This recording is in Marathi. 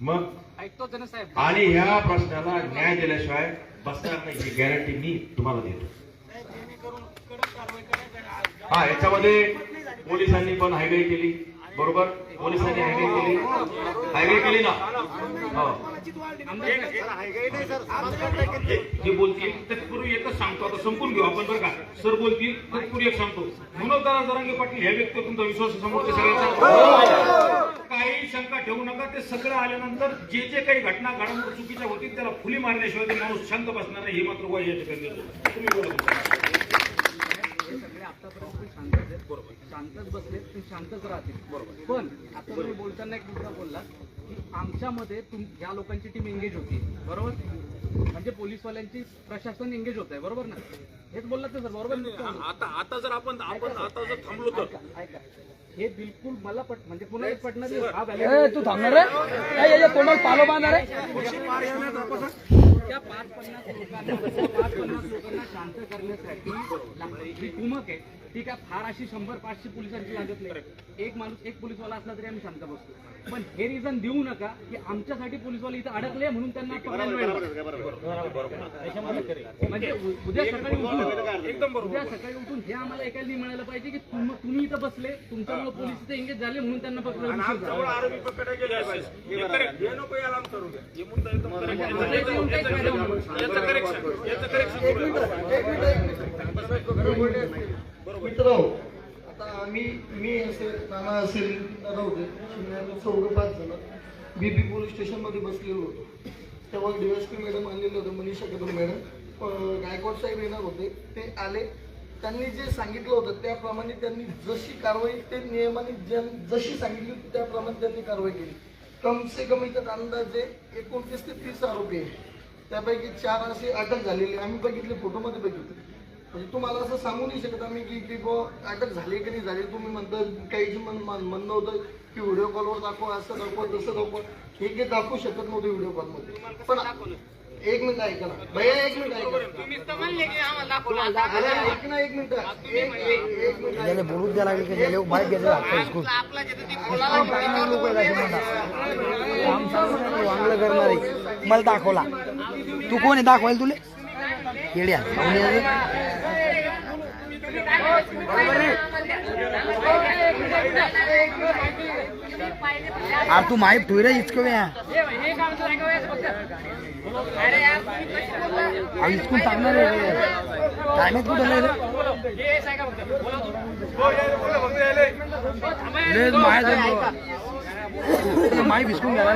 मग ऐकतो ना साहेब. आणि ह्या प्रश्नाला न्याय दिल्याशिवाय बसणार नाही ही गॅरंटी मी तुम्हाला देतो. हा, याच्यामध्ये पोलिसांनी पण हायगाई केली. बरोबर, पोलिसांनी हायगाई केली ना. हो, जे बोलतील तत्पूर्वी एकच सांगतो, आता संपून घेऊ आपण बरं का. सर बोलतील तत्पूर्वी एक सांगतो. मनोजदादा जरांगे पाटील हे व्यक्ती तुमचा विश्वास समोरच्या सगळ्यांचा. काही शंका ठेवू नका. ते सगळं आल्यानंतर जे जे काही घटना घडामोडी चुकीच्या होतील त्याला फुली मारण्याशिवाय ते माणूस शांत बसणार नाही. हे मात्र वय या ठिकाणी देतो. तुम्ही बोला. आतापर्यंत शांतच आहेत, बरोबर, शांतच बसले, ते शांतच राहतील, बरोबर. पण आता तुम्ही बोलताना एक मुद्दा बोलला की आमच्यामध्ये या लोकांची टीम एंगेज होती, बरोबर, म्हणजे पोलीसवाल्यांची प्रशासन एंगेज होत आहे, बरोबर ना, हेच बोललात ना सर, बरोबर. आता जर आपण आता जर थांबलो तर ऐका, हे बिलकुल मला म्हणजे पुन्हा एक पटणार. तू थांबणार आहे तोंडात पालो बांधणार आहे. त्या 5-50 लोकांना शांत करण्यासाठी ही कुमक आहे, ठीक आहे. फार अशी 100-500 पोलिसांची लागत नाही. एक माणूस, एक पोलीसवाला असला तरी आम्ही शांत बसतो. पण हे रिझन देऊ नका की आमच्यासाठी पोलीसवाले इथे अडकले म्हणून त्यांना पकडायला मिळालं. म्हणजे उद्या सकाळी उठून हे आम्हाला ऐकायला नाही मिळालं पाहिजे की तुम्ही इथं बसले, तुमच्यामुळे पोलीस इथे एंगेज झाले म्हणून त्यांना पकडलं. मित्र, आता मी असेल, नाना असेल, दादा होते, चौघ 5 जण बीपी पोलीस स्टेशन मध्ये बसलेलो होतो. तेव्हा डीएसपी मॅडम आलेले होते, मनीषा कदम मॅडम, गायकवाड साहेब येणार होते. ते आले, त्यांनी जे सांगितलं होतं त्याप्रमाणे त्यांनी जशी कारवाई ते नियमाने जशी सांगितली त्याप्रमाणे त्यांनी कारवाई केली. कम से कम इथं अंदाजे 29 ते 30 आरोपी आहे. त्यापैकी 4 असे अटक झालेले आम्ही बघितले, फोटोमध्ये बघितले. म्हणजे तुम्हाला असं सांगू नाही शकत आम्ही की अटक झाली की नाही झाली. तुम्ही म्हणता काही म्हणणं होतं की व्हिडिओ कॉलवर दाखवा, असं दाखवा, तसं दाखवा. हे काही दाखवू शकत नव्हते व्हिडिओ कॉलमध्ये. पण एक मिनिट ऐका ना भैया, एक मिनिट ऐका. अरे ऐक ना, एक मिनिट बोलूच द्या लागले की बाईक घ्यायला वांगलं करणारे मला दाखवला. तू कोण आहे दाखवायला तुले येड्या? अरे तू माहीत ठेव रे इचकं इचकून टाकणार आहे. काय माहित कुठं नाही रे माय विसकून घ्यायला